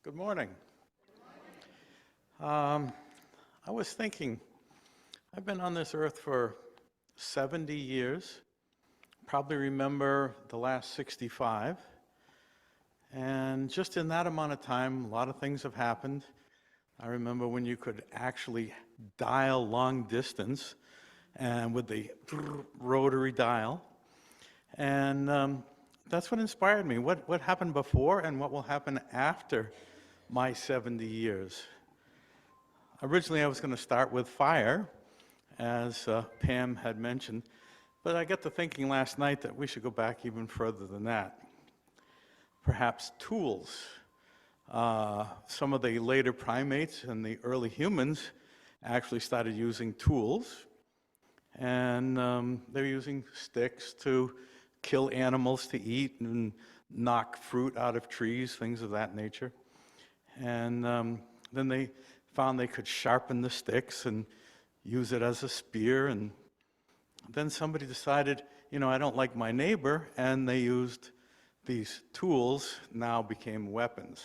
Good morning. I was thinking, I've been on this earth for 70 years, probably remember the last 65, and just in that amount of time, a lot of things have happened. I remember when you could actually dial long distance and with the rotary dial, and that's what inspired me. What happened before and what will happen after my 70 years. Originally, I was going to start with fire, as Pam had mentioned, but I got to thinking last night that we should go back even further than that. Perhaps tools. Some of the later primates and the early humans actually started using tools, and they were using sticks to kill animals to eat and knock fruit out of trees, things of that nature. And then they found they could sharpen the sticks and use it as a spear. And then somebody decided, you know, I don't like my neighbor, and they used these tools, now became weapons.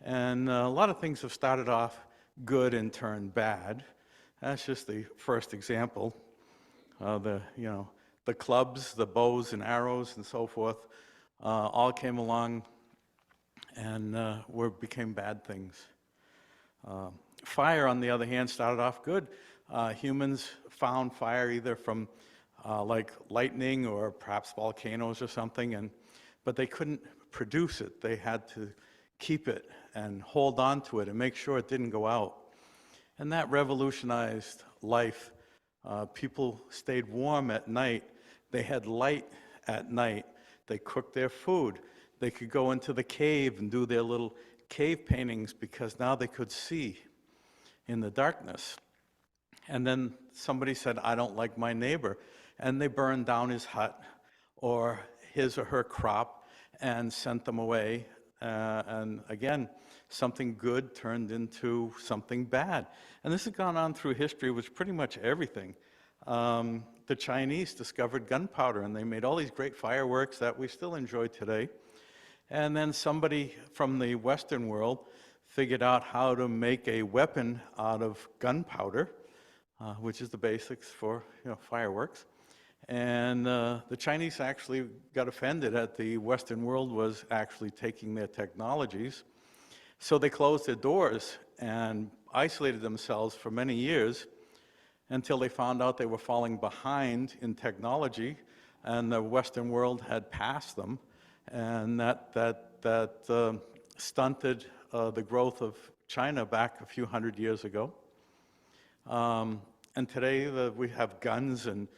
And a lot of things have started off good and turned bad. That's just the first example. The clubs, the bows and arrows and so forth, all came along and became bad things. Fire, on the other hand, started off good. Humans found fire either from like lightning or perhaps volcanoes or something, but they couldn't produce it. They had to keep it and hold on to it and make sure it didn't go out. And that revolutionized life. People stayed warm at night. They had light at night. They cooked their food. They could go into the cave and do their little cave paintings because now they could see in the darkness. And then somebody said, I don't like my neighbor. And they burned down his hut or his or her crop and sent them away. And again, something good turned into something bad. And this has gone on through history with pretty much everything. The Chinese discovered gunpowder, and they made all these great fireworks that we still enjoy today. And then somebody from the Western world figured out how to make a weapon out of gunpowder, which is the basics for fireworks. And the Chinese actually got offended that the Western world was actually taking their technologies. So they closed their doors and isolated themselves for many years until they found out they were falling behind in technology, and the Western world had passed them, and that stunted the growth of China back a few hundred years ago. And today we have guns and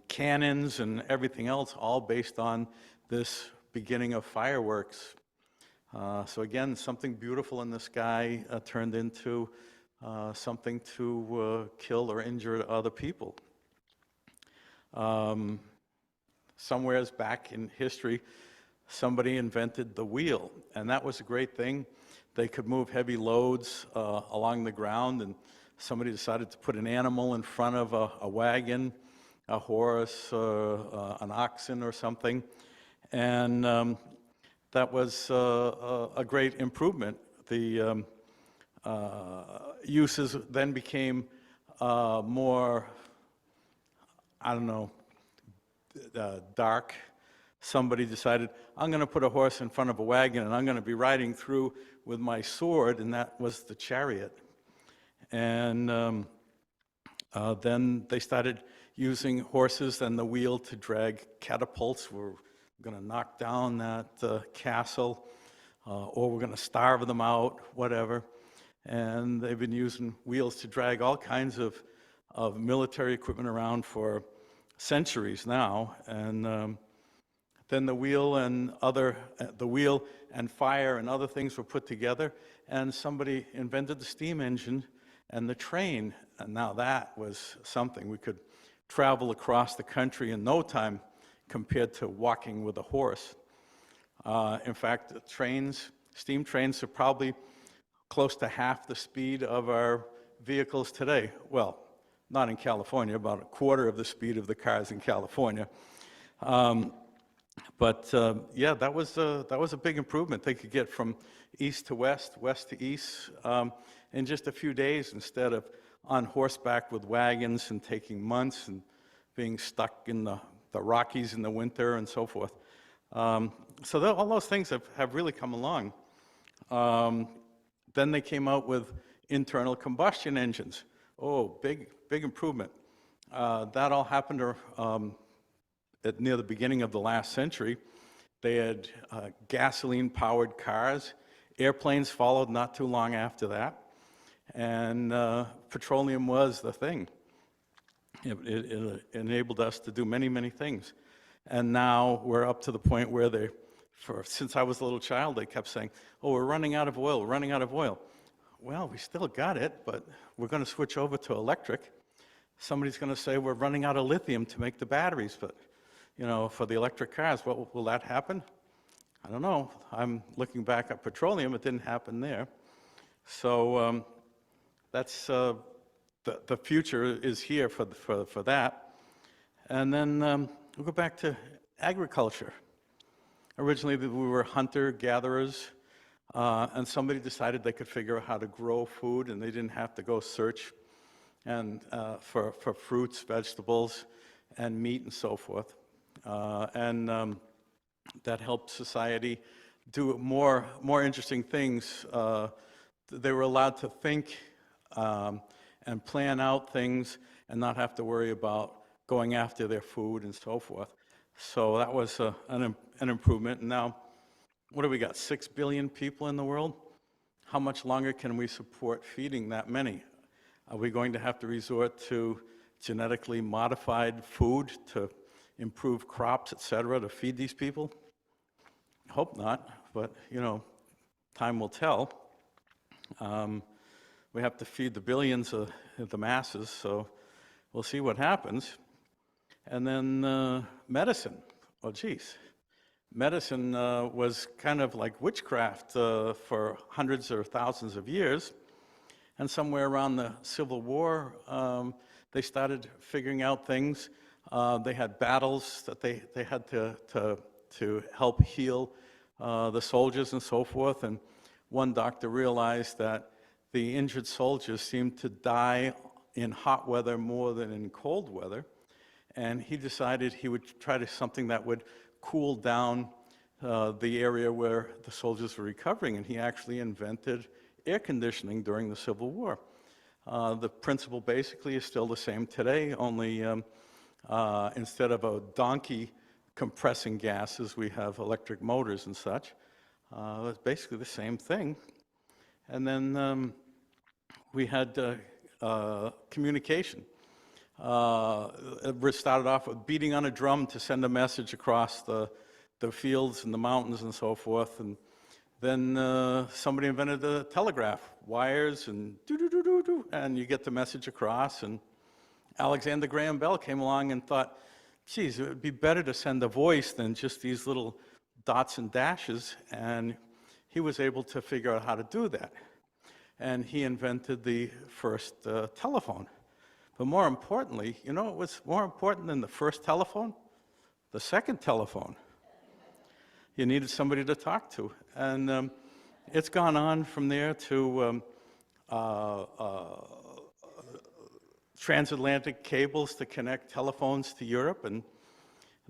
cannons and everything else, all based on this beginning of fireworks. So again, something beautiful in the sky turned into something to kill or injure other people. Somewheres back in history, somebody invented the wheel, and that was a great thing. They could move heavy loads along the ground, and somebody decided to put an animal in front of a wagon, a horse, an oxen or something, and that was a great improvement. The uses then became more, dark. Somebody decided, I'm going to put a horse in front of a wagon and I'm going to be riding through with my sword, and that was the chariot. And then they started using horses and the wheel to drag catapults. We're going to knock down that castle, or we're going to starve them out, whatever. And they've been using wheels to drag all kinds of military equipment around for centuries now. And then the wheel and fire and other things were put together, and somebody invented the steam engine and the train. And now that was something. We could travel across the country in no time compared to walking with a horse. In fact, steam trains are probably close to half the speed of our vehicles today. Well, not in California, about a quarter of the speed of the cars in California. But yeah, that was a big improvement. They could get from east to west, west to east, in just a few days instead of on horseback with wagons and taking months and being stuck in the Rockies in the winter and so forth. So all those things have really come along. Then they came out with internal combustion engines. Oh, big improvement. That all happened near the beginning of the last century. They had gasoline-powered cars. Airplanes followed not too long after that. And petroleum was the thing. It enabled us to do many, many things. And now we're up to the point where since I was a little child, they kept saying, oh, we're running out of oil, we're running out of oil. Well, we still got it, but we're going to switch over to electric. Somebody's going to say we're running out of lithium to make the batteries, but for the electric cars. Will that happen? I don't know. I'm looking back at petroleum. It didn't happen there. So that's the future is here for that. And then we'll go back to agriculture. Originally, we were hunter-gatherers, and somebody decided they could figure out how to grow food, and they didn't have to go search for fruits, vegetables, and meat, and so forth. That helped society do more interesting things. They were allowed to think and plan out things and not have to worry about going after their food and so forth. So that was an improvement. And now, what do we got, 6 billion people in the world? How much longer can we support feeding that many? Are we going to have to resort to genetically modified food to improve crops, et cetera, to feed these people? Hope not, but time will tell. We have to feed the billions of the masses, so we'll see what happens. And then medicine. Oh, geez. Medicine was kind of like witchcraft for hundreds or thousands of years. And somewhere around the Civil War, they started figuring out things. They had battles that they had to help heal the soldiers and so forth. And one doctor realized that the injured soldiers seemed to die in hot weather more than in cold weather. And he decided he would try something that would cool down the area where the soldiers were recovering. And he actually invented air conditioning during the Civil War. The principle basically is still the same today, only instead of a donkey compressing gases, we have electric motors and such. It's basically the same thing. And then we had communication. It started off with beating on a drum to send a message across the fields and the mountains and so forth. And then somebody invented the telegraph, wires and do-do-do-do-do, and you get the message across. And Alexander Graham Bell came along and thought, geez, it would be better to send a voice than just these little dots and dashes. And he was able to figure out how to do that. And he invented the first telephone. But more importantly, what was more important than the first telephone? The second telephone. You needed somebody to talk to. And it's gone on from there to transatlantic cables to connect telephones to Europe. And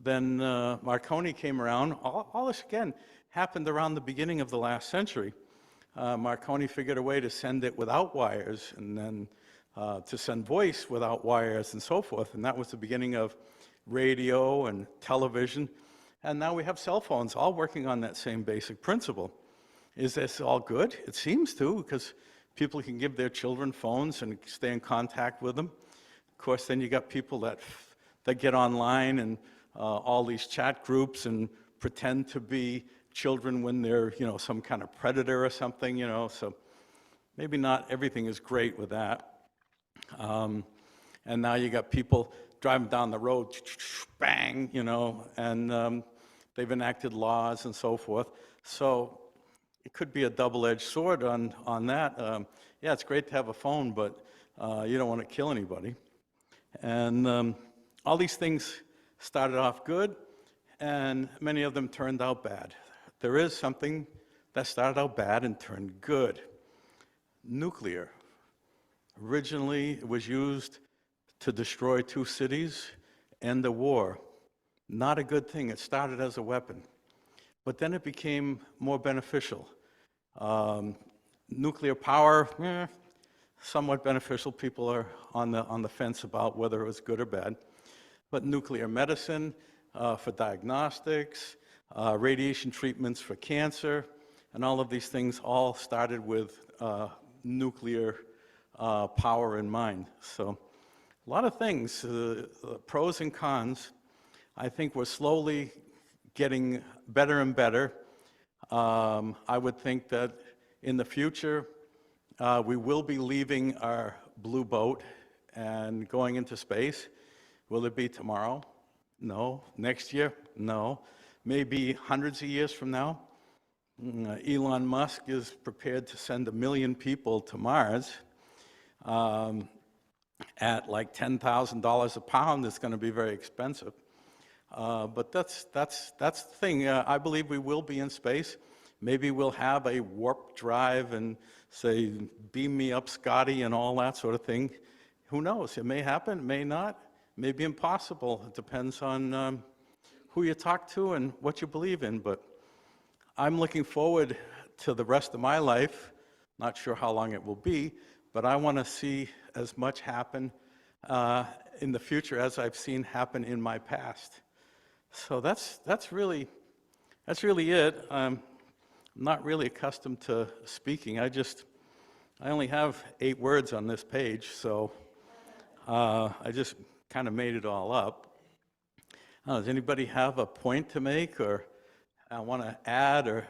then Marconi came around. All this, again, happened around the beginning of the last century. Marconi figured a way to send it without wires, and then to send voice without wires and so forth. And that was the beginning of radio and television. And now we have cell phones, all working on that same basic principle. Is this all good? It seems to, because people can give their children phones and stay in contact with them. Of course, then you got people that get online and all these chat groups and pretend to be children when they're, some kind of predator or something, so maybe not everything is great with that. And now you got people driving down the road, bang, and they've enacted laws and so forth. So it could be a double-edged sword on that. Yeah, it's great to have a phone, but you don't want to kill anybody. And all these things started off good, and many of them turned out bad. There is something that started out bad and turned good. Nuclear. Originally, it was used to destroy 2 cities, end the war. Not a good thing. It started as a weapon. But then it became more beneficial. Nuclear power, somewhat beneficial. People are on the fence about whether it was good or bad. But nuclear medicine for diagnostics, radiation treatments for cancer, and all of these things all started with nuclear power in mind. So a lot of things, pros and cons. I think we're slowly getting better and better. I would think that in the future, we will be leaving our blue boat and going into space. Will it be tomorrow? No. Next year? No. Maybe hundreds of years from now. Elon Musk is prepared to send 1 million people to Mars at like $10,000 a pound. It's going to be very expensive. But that's the thing. I believe we will be in space. Maybe we'll have a warp drive and say, beam me up, Scotty, and all that sort of thing. Who knows? It may happen, it may not. It may be impossible. It depends on who you talk to and what you believe in. But I'm looking forward to the rest of my life. Not sure how long it will be, but I want to see as much happen in the future as I've seen happen in my past. So that's really it. I'm not really accustomed to speaking. I only have 8 words on this page, so I just kind of made it all up. Does anybody have a point to make, or want to add, or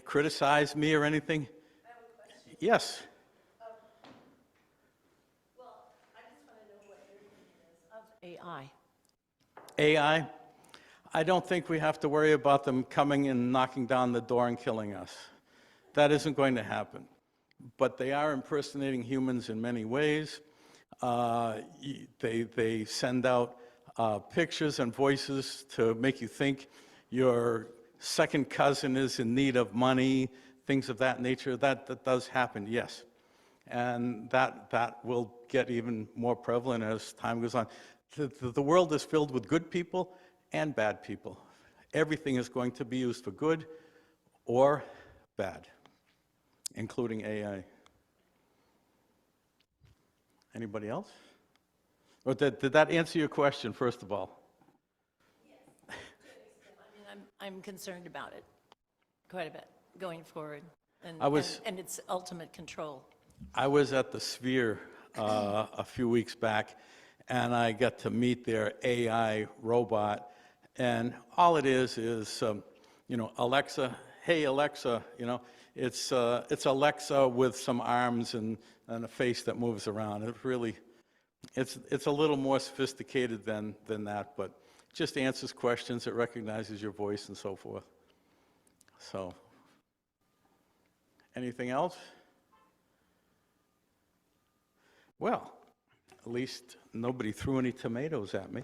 criticize me or anything? I have a question. Yes. Well, I just want to know what your opinion is of AI. AI? I don't think we have to worry about them coming and knocking down the door and killing us. That isn't going to happen. But they are impersonating humans in many ways. They send out pictures and voices to make you think your second cousin is in need of money, things of that nature. That does happen, yes. And that will get even more prevalent as time goes on. The world is filled with good people and bad people. Everything is going to be used for good or bad, including AI. Anybody else? Or did that answer your question, first of all? Yes. I mean, I'm concerned about it quite a bit going forward, and its ultimate control. I was at the Sphere a few weeks back, and I got to meet their AI robot, and all it is, Alexa, hey Alexa, it's Alexa with some arms and a face that moves around. It really, it's a little more sophisticated than that, but just answers questions, it recognizes your voice and so forth. So, anything else? Well, at least nobody threw any tomatoes at me.